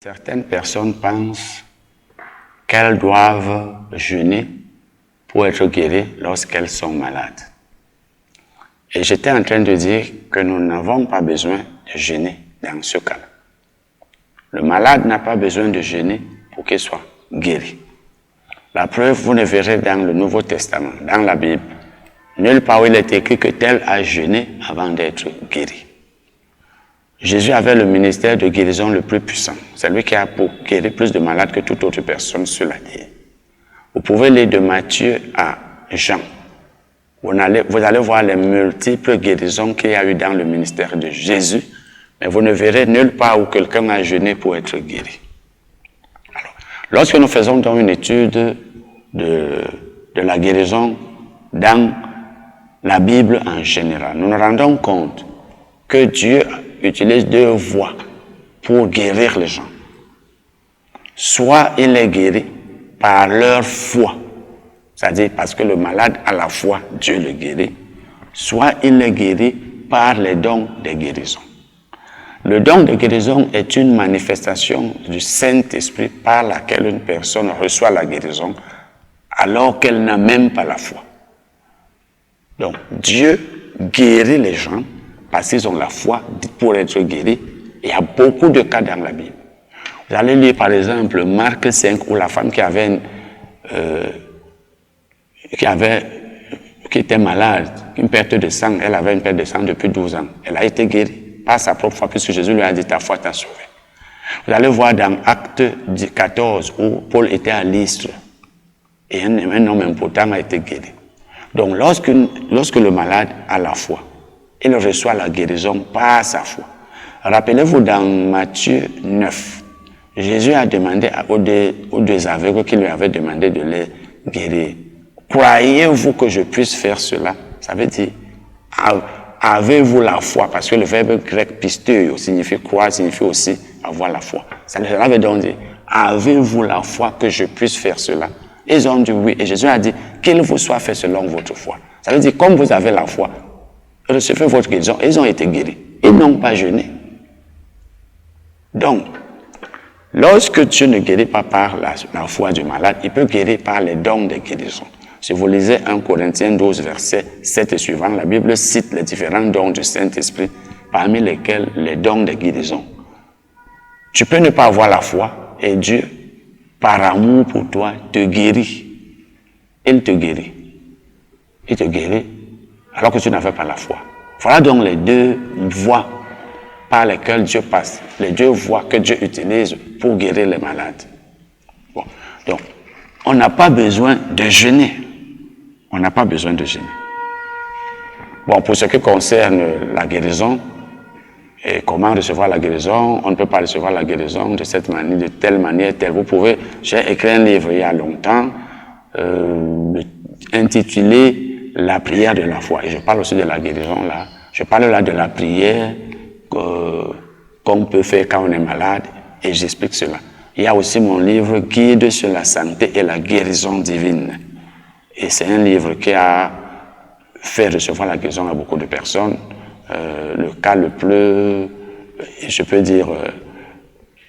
Certaines personnes pensent qu'elles doivent jeûner pour être guéries lorsqu'elles sont malades. Et j'étais en train de dire que nous n'avons pas besoin de jeûner dans ce cas-là. Le malade n'a pas besoin de jeûner pour qu'il soit guéri. La preuve, vous le verrez dans le Nouveau Testament, dans la Bible. Nulle part où il est écrit que tel a jeûné avant d'être guéri. Jésus avait le ministère de guérison le plus puissant. C'est lui qui a guéri plus de malades que toute autre personne sur la terre. Vous pouvez lire de Matthieu à Jean. Vous allez voir les multiples guérisons qu'il y a eu dans le ministère de Jésus, mais vous ne verrez nulle part où quelqu'un a jeûné pour être guéri. Alors, lorsque nous faisons donc une étude de la guérison dans la Bible en général, nous nous rendons compte que Dieu utilise deux voies pour guérir les gens. Soit il les guérit par leur foi, c'est-à-dire parce que le malade a la foi, Dieu le guérit, soit il les guérit par les dons de guérison. Le don de guérison est une manifestation du Saint-Esprit par laquelle une personne reçoit la guérison alors qu'elle n'a même pas la foi. Donc, Dieu guérit les gens parce qu'ils ont la foi pour être guéris. Il y a beaucoup de cas dans la Bible. Vous allez lire par exemple Marc 5 où la femme qui était malade, une perte de sang, elle avait une perte de sang depuis 12 ans. Elle a été guérie par sa propre foi puisque Jésus lui a dit ta foi t'a sauvé. Vous allez voir dans Acte 14 où Paul était à Lystre et un homme important a été guéri. Donc lorsque le malade a la foi, il reçoit la guérison par sa foi. Rappelez-vous dans Matthieu 9, Jésus a demandé aux deux aveugles qui lui avaient demandé de les guérir. Croyez-vous que je puisse faire cela? Ça veut dire, avez-vous la foi? Parce que le verbe grec pisteuo signifie croire, signifie aussi avoir la foi. Ça veut donc dire, avez-vous la foi que je puisse faire cela? Ils ont dit oui. Et Jésus a dit, qu'il vous soit fait selon votre foi. Ça veut dire, comme vous avez la foi, recevez votre guérison. Ils ont été guéris. Ils n'ont pas jeûné. Donc, lorsque Dieu ne guérit pas par la foi du malade, il peut guérir par les dons de guérison. Si vous lisez 1 Corinthiens 12, verset 7 et suivant, la Bible cite les différents dons du Saint-Esprit, parmi lesquels les dons de guérison. Tu peux ne pas avoir la foi et Dieu, par amour pour toi, te guérit. Il te guérit. Il te guérit alors que tu n'avais pas la foi. Voilà donc les deux voies par lesquelles Dieu passe, les deux voies que Dieu utilise pour guérir les malades. Bon. Donc, on n'a pas besoin de jeûner. On n'a pas besoin de jeûner. Bon, pour ce qui concerne la guérison, et comment recevoir la guérison, on ne peut pas recevoir la guérison de cette manière, de telle manière, telle. Vous pouvez, j'ai écrit un livre il y a longtemps, intitulé La prière de la foi. Et je parle aussi de la guérison là. Je parle là de la prière qu'on peut faire quand on est malade et j'explique cela. Il y a aussi mon livre Guide sur la santé et la guérison divine. Et c'est un livre qui a fait recevoir la guérison à beaucoup de personnes. Le cas le plus, je peux dire,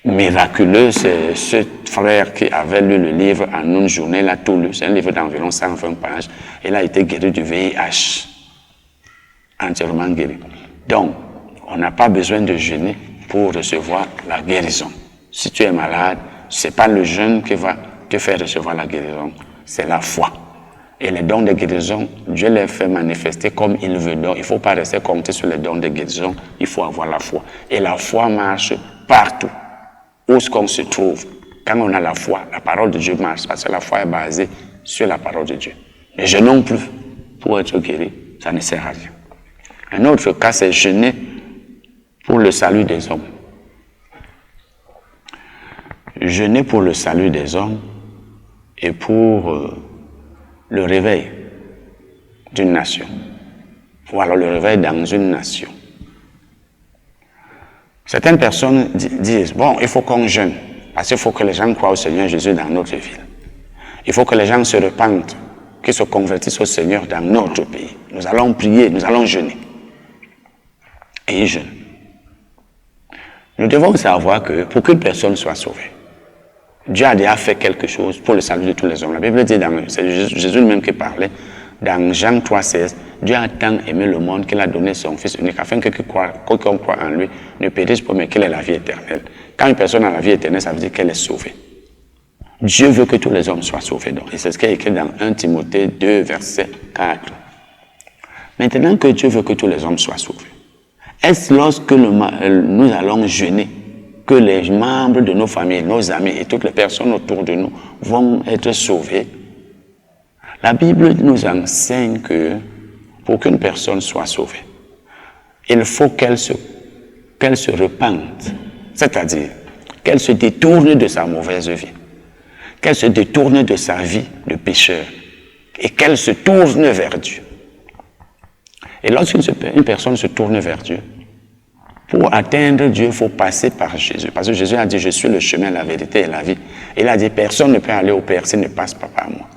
miraculeux, c'est ce frère qui avait lu le livre en une journée, il a tout lu. C'est un livre d'environ 120 pages. Il a été guéri du VIH. Entièrement guéri. Donc, on n'a pas besoin de jeûner pour recevoir la guérison. Si tu es malade, ce n'est pas le jeûne qui va te faire recevoir la guérison, c'est la foi. Et les dons de guérison, Dieu les fait manifester comme il veut. Donc, il ne faut pas rester compter sur les dons de guérison, il faut avoir la foi. Et la foi marche partout, où est-ce qu'on se trouve. Quand on a la foi, la parole de Dieu marche, parce que la foi est basée sur la parole de Dieu. Mais jeûnons plus pour être guéri, ça ne sert à rien. Un autre cas, c'est jeûner pour le salut des hommes. Jeûner pour le salut des hommes et pour le réveil d'une nation. Ou alors le réveil dans une nation. Certaines personnes disent, bon, il faut qu'on jeûne, parce qu'il faut que les gens croient au Seigneur Jésus dans notre ville. Il faut que les gens se repentent, qu'ils se convertissent au Seigneur dans notre pays. Nous allons prier, nous allons jeûner. Et ils jeûnent. Nous devons savoir que pour qu'une personne soit sauvée, Dieu a déjà fait quelque chose pour le salut de tous les hommes. La Bible dit, c'est Jésus lui-même qui parlait, dans Jean 3,16, Dieu a tant aimé le monde qu'il a donné son Fils unique, afin que quiconque croit en lui ne périsse pas, mais qu'il ait la vie éternelle. Quand une personne a la vie éternelle, ça veut dire qu'elle est sauvée. Dieu veut que tous les hommes soient sauvés. Donc, et c'est ce qui est écrit dans 1 Timothée 2, verset 4. Maintenant que Dieu veut que tous les hommes soient sauvés, est-ce lorsque nous allons jeûner que les membres de nos familles, nos amis et toutes les personnes autour de nous vont être sauvés? La Bible nous enseigne que pour qu'une personne soit sauvée, il faut qu'elle se repente, c'est-à-dire qu'elle se détourne de sa mauvaise vie, qu'elle se détourne de sa vie de pécheur et qu'elle se tourne vers Dieu. Et lorsqu'une personne se tourne vers Dieu, pour atteindre Dieu, il faut passer par Jésus. Parce que Jésus a dit, je suis le chemin, la vérité et la vie. Il a dit, personne ne peut aller au Père s'il ne passe pas par moi.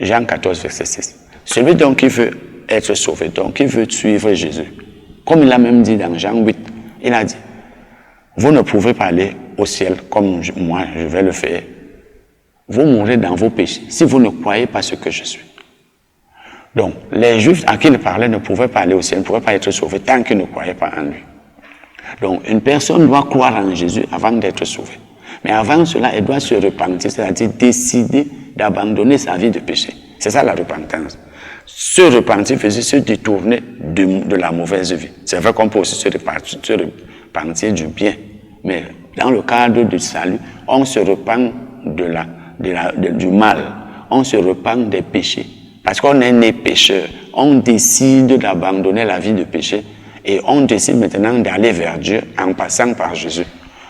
Jean 14, verset 6. Celui donc qui veut être sauvé, donc qui veut suivre Jésus, comme il a même dit dans Jean 8, il a dit, vous ne pouvez pas aller au ciel comme moi je vais le faire. Vous mourrez dans vos péchés si vous ne croyez pas ce que je suis. Donc, les Juifs à qui il parlait ne pouvaient pas aller au ciel, ne pouvaient pas être sauvés tant qu'ils ne croyaient pas en lui. Donc, une personne doit croire en Jésus avant d'être sauvée. Mais avant cela, elle doit se repentir, c'est-à-dire décider d'abandonner sa vie de péché. C'est ça la repentance. Se repentir faisait se détourner de la mauvaise vie. C'est vrai qu'on peut aussi se repentir du bien. Mais dans le cadre du salut, on se repent du mal. On se repent des péchés. Parce qu'on est né pécheur, on décide d'abandonner la vie de péché et on décide maintenant d'aller vers Dieu en passant par Jésus.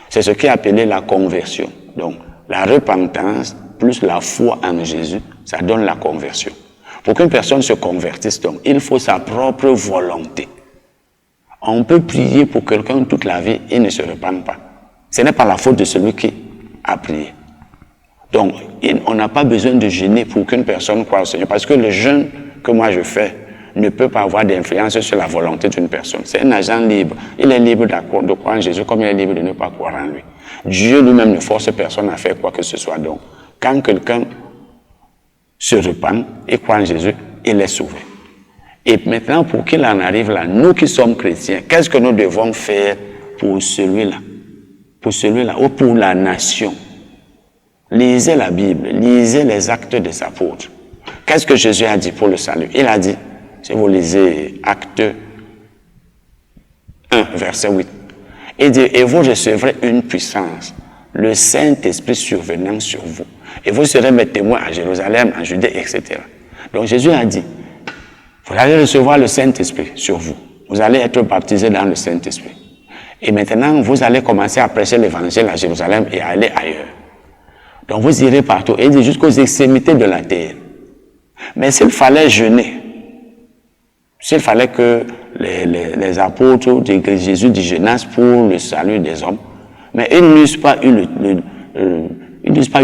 C'est ce qui est appelé la conversion. Donc, la repentance plus la foi en Jésus, ça donne la conversion. Pour qu'une personne se convertisse, donc, il faut sa propre volonté. On peut prier pour quelqu'un toute la vie et ne se repent pas. Ce n'est pas la faute de celui qui a prié. Donc, on n'a pas besoin de jeûner pour qu'une personne croie au Seigneur. Parce que le jeûne que moi je fais ne peut pas avoir d'influence sur la volonté d'une personne. C'est un agent libre. Il est libre de croire en Jésus comme il est libre de ne pas croire en lui. Dieu lui-même ne force personne à faire quoi que ce soit. Donc, quand quelqu'un se repent et croit en Jésus, il est sauvé. Et maintenant, pour qu'il en arrive là, nous qui sommes chrétiens, qu'est-ce que nous devons faire pour celui-là? Pour celui-là ou pour la nation? Lisez la Bible, lisez les actes des apôtres. Qu'est-ce que Jésus a dit pour le salut? Il a dit, si vous lisez Acte 1, verset 8, il dit, et vous recevrez une puissance, le Saint-Esprit survenant sur vous. Et vous serez mes témoins à Jérusalem, en Judée, etc. Donc Jésus a dit, vous allez recevoir le Saint-Esprit sur vous. Vous allez être baptisés dans le Saint-Esprit. Et maintenant, vous allez commencer à prêcher l'évangile à Jérusalem et à aller ailleurs. Donc vous irez partout, et il dit jusqu'aux extrémités de la terre. Mais s'il fallait jeûner, s'il fallait que les apôtres de Jésus jeûnassent pour le salut des hommes, mais ils n'eussent pas eu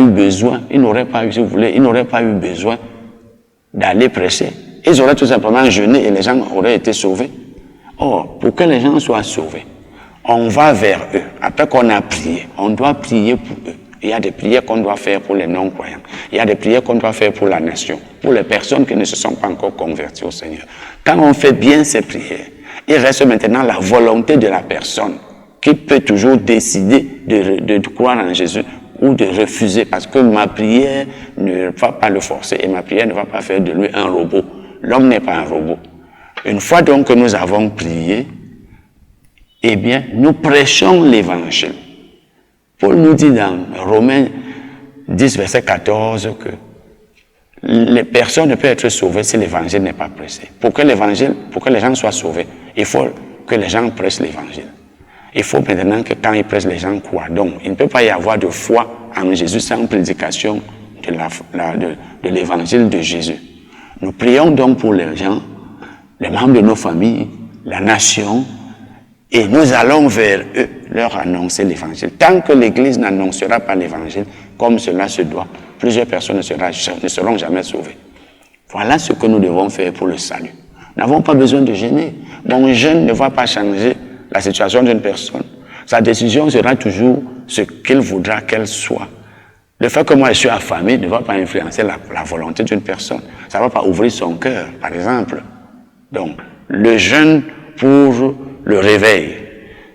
besoin, ils n'auraient pas eu, si vous voulez, ils n'auraient pas eu besoin d'aller prêcher. Ils auraient tout simplement jeûné et les gens auraient été sauvés. Or, pour que les gens soient sauvés, on va vers eux. Après qu'on a prié, on doit prier pour eux. Il y a des prières qu'on doit faire pour les non-croyants. Il y a des prières qu'on doit faire pour la nation, pour les personnes qui ne se sont pas encore converties au Seigneur. Quand on fait bien ces prières, il reste maintenant la volonté de la personne qui peut toujours décider de croire en Jésus ou de refuser, parce que ma prière ne va pas le forcer et ma prière ne va pas faire de lui un robot. L'homme n'est pas un robot. Une fois donc que nous avons prié, eh bien, nous prêchons l'évangile. Paul nous dit dans Romains 10, verset 14, que les personnes ne peuvent être sauvées si l'évangile n'est pas prêché. Pour que les gens soient sauvés, il faut que les gens prêchent l'évangile. Il faut maintenant que quand ils prêchent, les gens croient. Donc, il ne peut pas y avoir de foi en Jésus sans prédication de l'évangile de Jésus. Nous prions donc pour les gens, les membres de nos familles, la nation, et nous allons vers eux leur annoncer l'évangile. Tant que l'Église n'annoncera pas l'évangile comme cela se doit, plusieurs personnes ne seront jamais sauvées. Voilà ce que nous devons faire pour le salut. Nous n'avons pas besoin de jeûner. Mon jeûne ne va pas changer la situation d'une personne. Sa décision sera toujours ce qu'il voudra qu'elle soit. Le fait que moi je suis affamé ne va pas influencer la volonté d'une personne. Ça ne va pas ouvrir son cœur, par exemple. Donc, le jeûne pour le réveil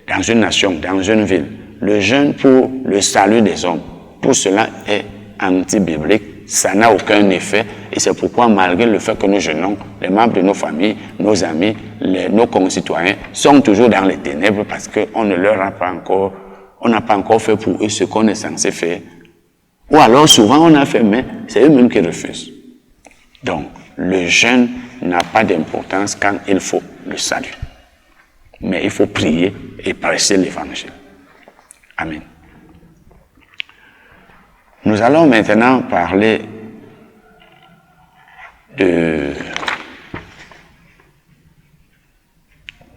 dans une nation, dans une ville, le jeûne pour le salut des hommes, tout cela est anti-biblique, ça n'a aucun effet et c'est pourquoi malgré le fait que nous jeûnons, les membres de nos familles, nos amis, nos concitoyens sont toujours dans les ténèbres parce qu'on ne leur a pas encore, on n'a pas encore fait pour eux ce qu'on est censé faire. Ou alors souvent on a fait, mais c'est eux-mêmes qui refusent. Donc, le jeûne n'a pas d'importance quand il faut le salut. Mais il faut prier et prêcher l'évangile. Amen. Nous allons maintenant parler de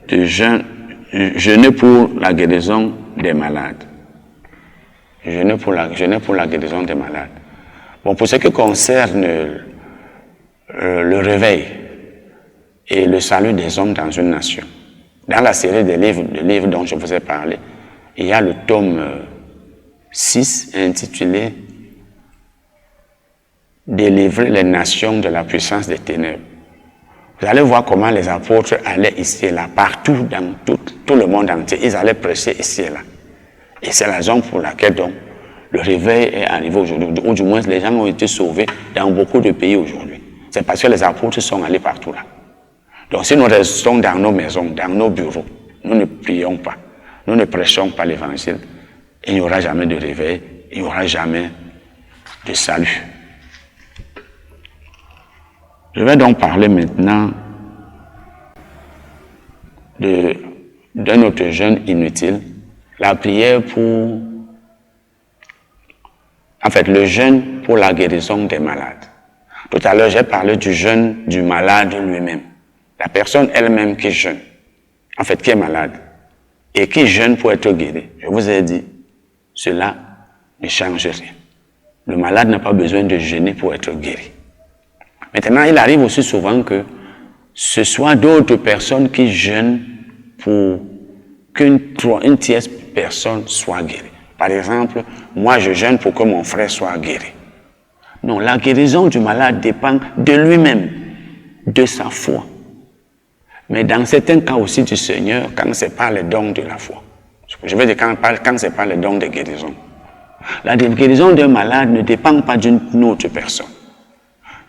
jeûner pour la guérison des malades. Jeûner pour la guérison des malades. Bon, pour ce qui concerne le réveil et le salut des hommes dans une nation, dans la série des livres dont je vous ai parlé, il y a le tome 6 intitulé « Délivrer les nations de la puissance des ténèbres ». Vous allez voir comment les apôtres allaient ici et là, partout dans tout le monde entier. Ils allaient prêcher ici et là. Et c'est la raison pour laquelle donc, le réveil est arrivé aujourd'hui, ou du moins les gens ont été sauvés dans beaucoup de pays aujourd'hui. C'est parce que les apôtres sont allés partout là. Donc si nous restons dans nos maisons, dans nos bureaux, nous ne prions pas, nous ne prêchons pas l'évangile, il n'y aura jamais de réveil, il n'y aura jamais de salut. Je vais donc parler maintenant d'un autre jeûne inutile, la prière pour... En fait, le jeûne pour la guérison des malades. Tout à l'heure, j'ai parlé du jeûne du malade lui-même. La personne elle-même qui jeûne, en fait, qui est malade, et qui jeûne pour être guéri. Je vous ai dit, cela ne change rien. Le malade n'a pas besoin de jeûner pour être guéri. Maintenant, il arrive aussi souvent que ce soit d'autres personnes qui jeûnent pour qu'une tierce personne soit guérie. Par exemple, moi je jeûne pour que mon frère soit guéri. Non, la guérison du malade dépend de lui-même, de sa foi. Mais dans certains cas aussi du Seigneur, quand ce n'est pas le don de la foi. Je veux dire quand ce n'est pas le don de guérison. La guérison d'un malade ne dépend pas d'une autre personne.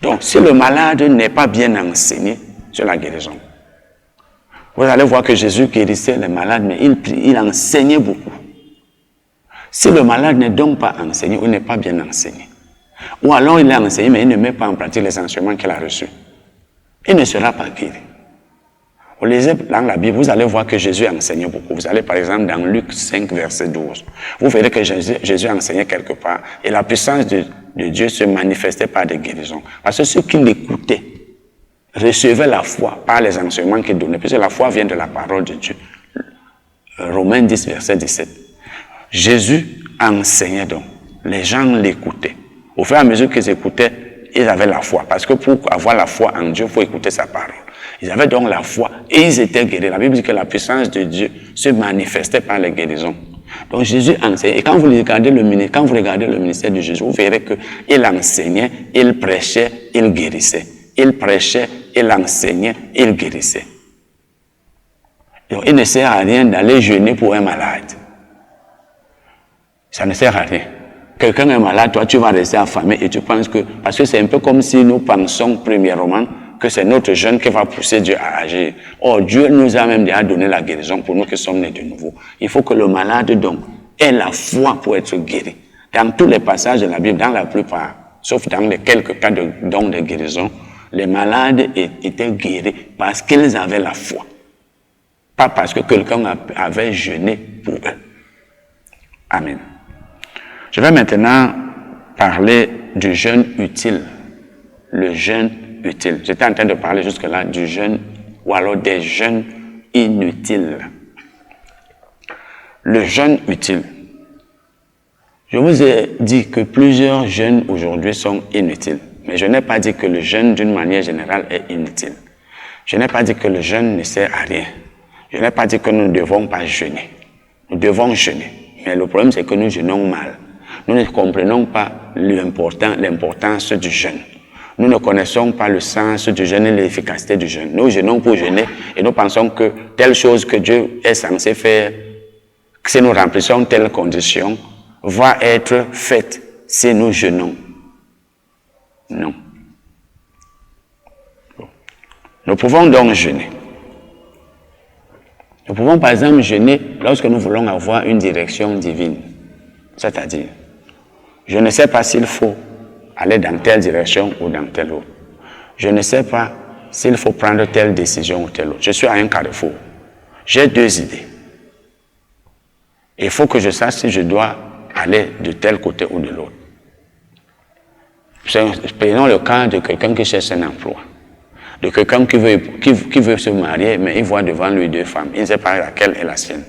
Donc, si le malade n'est pas bien enseigné sur la guérison, vous allez voir que Jésus guérissait les malades, mais il enseignait beaucoup. Si le malade n'est donc pas enseigné ou n'est pas bien enseigné, ou alors il est enseigné, mais il ne met pas en pratique les enseignements qu'il a reçus, il ne sera pas guéri. Vous lisez dans la Bible, vous allez voir que Jésus enseignait beaucoup. Vous allez par exemple dans Luc 5, verset 12. Vous verrez que Jésus enseignait quelque part et la puissance de Dieu se manifestait par des guérisons. Parce que ceux qui l'écoutaient recevaient la foi par les enseignements qu'il donnait, puisque la foi vient de la parole de Dieu. Romains 10, verset 17. Jésus enseignait donc. Les gens l'écoutaient. Au fur et à mesure qu'ils écoutaient, ils avaient la foi. Parce que pour avoir la foi en Dieu, il faut écouter sa parole. Ils avaient donc la foi et ils étaient guéris. La Bible dit que la puissance de Dieu se manifestait par les guérisons. Donc Jésus enseignait. Et quand vous regardez le ministère de Jésus, vous verrez qu'il enseignait, il prêchait, il guérissait. Il prêchait, il enseignait, il guérissait. Donc il ne sert à rien d'aller jeûner pour un malade. Ça ne sert à rien. Quelqu'un est malade, toi tu vas rester affamé et tu penses que... Parce que c'est un peu comme si nous pensons premièrement que c'est notre jeûne qui va pousser Dieu à agir. Or, Dieu nous a même déjà donné la guérison pour nous qui sommes nés de nouveau. Il faut que le malade, donc, ait la foi pour être guéri. Dans tous les passages de la Bible, dans la plupart, sauf dans les quelques cas de dons de guérison, les malades étaient guéris parce qu'ils avaient la foi. Pas parce que quelqu'un avait jeûné pour eux. Amen. Je vais maintenant parler du jeûne utile. Le jeûne utile. J'étais en train de parler jusque-là du jeûne ou alors des jeûnes inutiles. Le jeûne utile. Je vous ai dit que plusieurs jeûnes aujourd'hui sont inutiles, mais je n'ai pas dit que le jeûne d'une manière générale est inutile. Je n'ai pas dit que le jeûne ne sert à rien. Je n'ai pas dit que nous ne devons pas jeûner. Nous devons jeûner. Mais le problème, c'est que nous jeûnons mal. Nous ne comprenons pas l'importance du jeûne. Nous ne connaissons pas le sens du jeûne et l'efficacité du jeûne. Nous jeûnons pour jeûner et nous pensons que telle chose que Dieu est censé faire, que si nous remplissons telle condition, va être faite si nous jeûnons. Non. Nous pouvons donc jeûner. Nous pouvons par exemple jeûner lorsque nous voulons avoir une direction divine. C'est-à-dire, je ne sais pas s'il faut aller dans telle direction ou dans telle autre. Je ne sais pas s'il faut prendre telle décision ou telle autre. Je suis à un carrefour. J'ai deux idées. Il faut que je sache si je dois aller de tel côté ou de l'autre. Prenons le cas de quelqu'un qui cherche un emploi. De quelqu'un qui veut se marier, mais il voit devant lui deux femmes. Il ne sait pas laquelle est la sienne.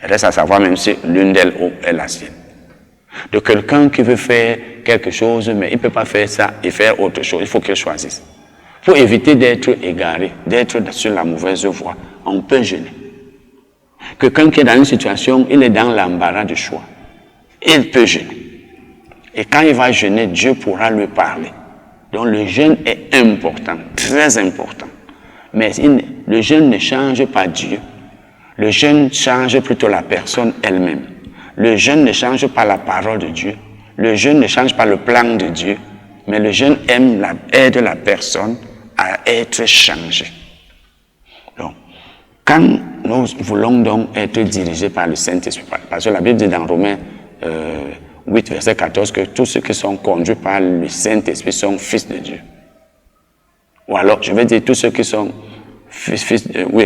Il reste à savoir même si l'une d'elles est la sienne. De quelqu'un qui veut faire quelque chose, mais il ne peut pas faire ça et faire autre chose. Il faut qu'il choisisse. Pour éviter d'être égaré, d'être sur la mauvaise voie, on peut jeûner. Quelqu'un qui est dans une situation, il est dans l'embarras du choix. Il peut jeûner. Et quand il va jeûner, Dieu pourra lui parler. Donc le jeûne est important, très important. Mais le jeûne ne change pas Dieu. Le jeûne change plutôt la personne elle-même. Le jeûne ne change pas la parole de Dieu. Le jeûne ne change pas le plan de Dieu. Mais le jeûne aide la personne à être changée. Donc, quand nous voulons donc être dirigés par le Saint-Esprit, parce que la Bible dit dans Romains 8, verset 14, que tous ceux qui sont conduits par le Saint-Esprit sont fils de Dieu. Ou alors, je vais dire tous ceux qui sont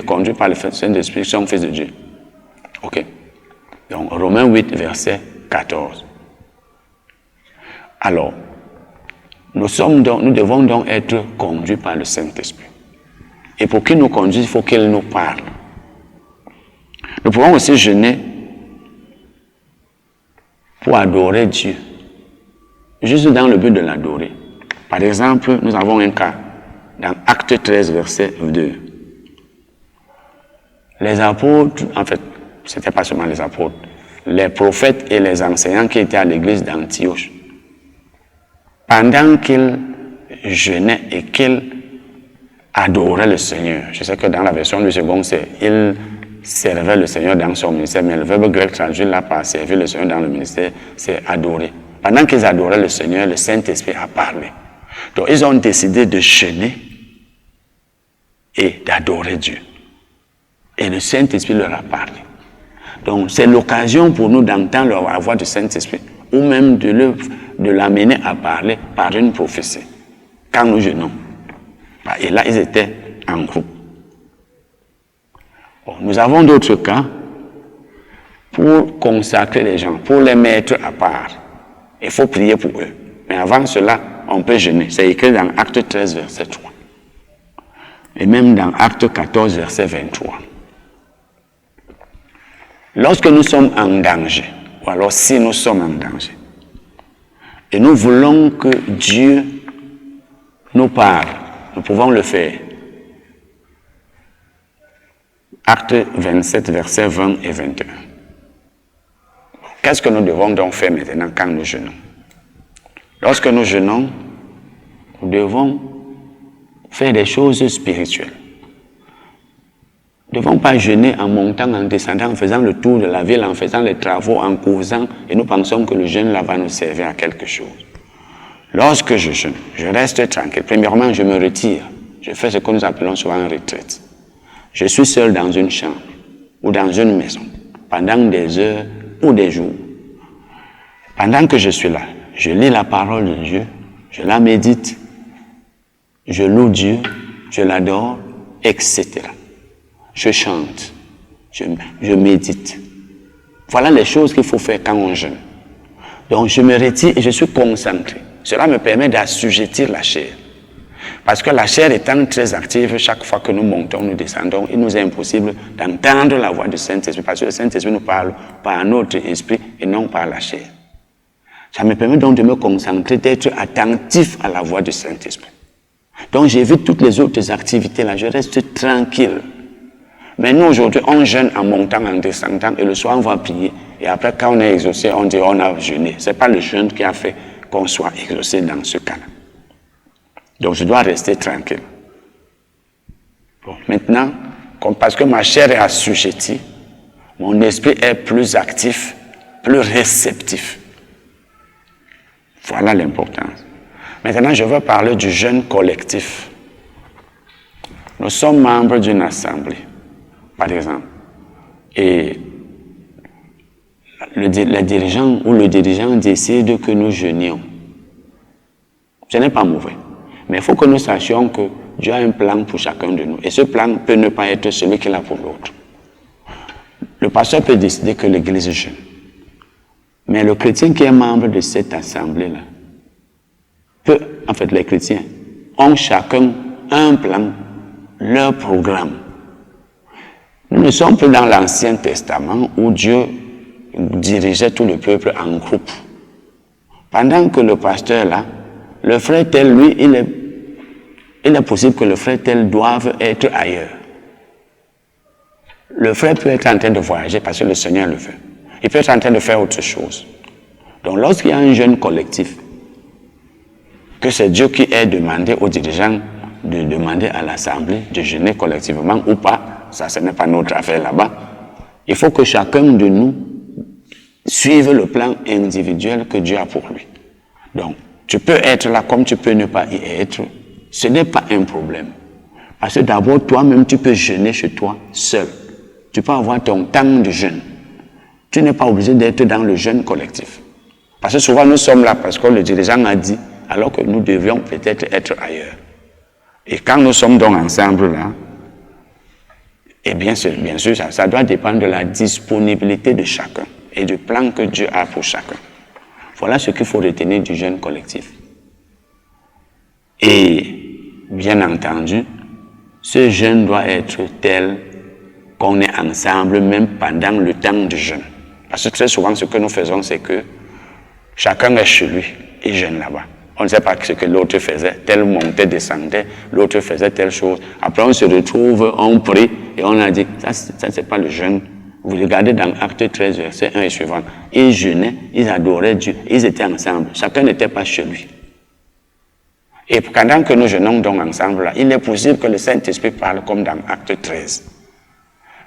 conduits par le Saint-Esprit sont fils de Dieu. Ok. Donc, Romains 8, verset 14. Alors, nous devons donc être conduits par le Saint-Esprit. Et pour qu'il nous conduise, il faut qu'il nous parle. Nous pouvons aussi jeûner pour adorer Dieu, juste dans le but de l'adorer. Par exemple, nous avons un cas dans Acte 13, verset 2. Les apôtres, en fait, ce n'était pas seulement les apôtres, les prophètes et les enseignants qui étaient à l'église d'Antioche, pendant qu'ils jeûnaient et qu'ils adoraient le Seigneur, je sais que dans la version du second, c'est « ils servaient le Seigneur dans son ministère », mais le verbe grec traduit là par « servir le Seigneur dans le ministère », c'est « adorer ». Pendant qu'ils adoraient le Seigneur, le Saint-Esprit a parlé. Donc, ils ont décidé de jeûner et d'adorer Dieu. Et le Saint-Esprit leur a parlé. Donc, c'est l'occasion pour nous d'entendre la voix du Saint-Esprit ou même de l'amener à parler par une prophétie. Quand nous jeûnons. Et là, ils étaient en groupe. Bon, nous avons d'autres cas pour consacrer les gens, pour les mettre à part. Il faut prier pour eux. Mais avant cela, on peut jeûner. C'est écrit dans Acte 13, verset 3. Et même dans Acte 14, verset 23. Lorsque nous sommes en danger, ou alors si nous sommes en danger, et nous voulons que Dieu nous parle, nous pouvons le faire. Acte 27, versets 20 et 21. Qu'est-ce que nous devons donc faire maintenant quand nous jeûnons? Lorsque nous jeûnons, nous devons faire des choses spirituelles. Nous ne devons pas jeûner en montant, en descendant, en faisant le tour de la ville, en faisant les travaux, en causant, et nous pensons que le jeûne là va nous servir à quelque chose. Lorsque je jeûne, je reste tranquille. Premièrement, je me retire. Je fais ce que nous appelons souvent une retraite. Je suis seul dans une chambre ou dans une maison pendant des heures ou des jours. Pendant que je suis là, je lis la parole de Dieu, je la médite, je loue Dieu, je l'adore, etc. Je chante, je médite. Voilà les choses qu'il faut faire quand on jeûne. Donc je me retire et je suis concentré. Cela me permet d'assujettir la chair. Parce que la chair étant très active, chaque fois que nous montons, nous descendons, il nous est impossible d'entendre la voix du Saint-Esprit. Parce que le Saint-Esprit nous parle par notre esprit et non par la chair. Ça me permet donc de me concentrer, d'être attentif à la voix du Saint-Esprit. Donc j'évite toutes les autres activités là, je reste tranquille. Mais nous, aujourd'hui, on jeûne en montant, en descendant, et le soir, on va prier. Et après, quand on est exaucé, on dit on a jeûné. Ce n'est pas le jeûne qui a fait qu'on soit exaucé dans ce cas-là. Donc, je dois rester tranquille. Bon, maintenant, parce que ma chair est assujettie, mon esprit est plus actif, plus réceptif. Voilà l'importance. Maintenant, je veux parler du jeûne collectif. Nous sommes membres d'une assemblée, par exemple, et le dirigeant décide que nous jeûnions. Ce n'est pas mauvais. Mais il faut que nous sachions que Dieu a un plan pour chacun de nous. Et ce plan peut ne pas être celui qu'il a pour l'autre. Le pasteur peut décider que l'église jeûne. Mais le chrétien qui est membre de cette assemblée-là, les chrétiens ont chacun un plan, leur programme. Nous ne sommes plus dans l'Ancien Testament où Dieu dirigeait tout le peuple en groupe. Pendant que le pasteur là, le frère tel, lui, il est possible que le frère tel doive être ailleurs. Le frère peut être en train de voyager parce que le Seigneur le veut. Il peut être en train de faire autre chose. Donc lorsqu'il y a un jeûne collectif, que c'est Dieu qui ait demandé aux dirigeants de demander à l'Assemblée de jeûner collectivement ou pas, ça ce n'est pas notre affaire là-bas, il faut que chacun de nous suive le plan individuel que Dieu a pour lui. Donc, tu peux être là comme tu peux ne pas y être, ce n'est pas un problème. Parce que d'abord, toi-même, tu peux jeûner chez toi seul. Tu peux avoir ton temps de jeûne. Tu n'es pas obligé d'être dans le jeûne collectif. Parce que souvent, nous sommes là parce que le dirigeant a dit, alors que nous devions peut-être être ailleurs. Et quand nous sommes donc ensemble là, eh bien sûr, ça doit dépendre de la disponibilité de chacun et du plan que Dieu a pour chacun. Voilà ce qu'il faut retenir du jeûne collectif. Et, bien entendu, ce jeûne doit être tel qu'on est ensemble même pendant le temps du jeûne. Parce que très souvent, ce que nous faisons, c'est que chacun est chez lui et jeûne là-bas. On ne sait pas ce que l'autre faisait, tel montait, descendait, l'autre faisait telle chose. Après, on se retrouve, on prie et on a dit, ça c'est pas le jeûne. Vous regardez dans Acte 13, verset 1 et suivant. Ils jeûnaient, ils adoraient Dieu, ils étaient ensemble. Chacun n'était pas chez lui. Et pendant que nous jeûnons donc ensemble, là, il est possible que le Saint-Esprit parle comme dans Acte 13.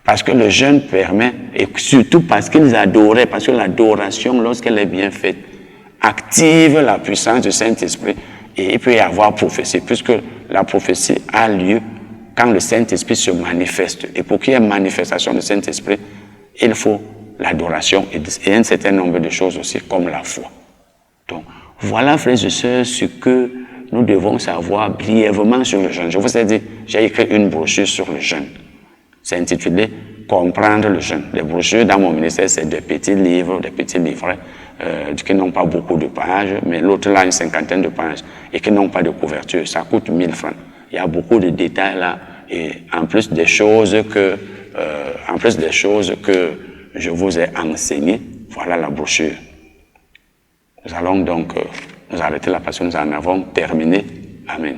Parce que le jeûne permet, et surtout parce qu'ils adoraient, parce que l'adoration, lorsqu'elle est bien faite, active la puissance du Saint-Esprit et il peut y avoir prophétie, puisque la prophétie a lieu quand le Saint-Esprit se manifeste. Et pour qu'il y ait manifestation du Saint-Esprit, il faut l'adoration et un certain nombre de choses aussi, comme la foi. Donc, voilà, frères et sœurs, ce que nous devons savoir brièvement sur le jeûne. Je vous ai dit, j'ai écrit une brochure sur le jeûne. C'est intitulé « Comprendre le jeûne ». Les brochures dans mon ministère, c'est des petits livres, des petits livrets qui n'ont pas beaucoup de pages, mais l'autre là, une cinquantaine de pages, et qui n'ont pas de couverture. Ça coûte 1000 francs. Il y a beaucoup de détails là, et en plus des choses que je vous ai enseignées, voilà la brochure. Nous allons donc nous arrêter là parce que nous en avons terminé. Amen.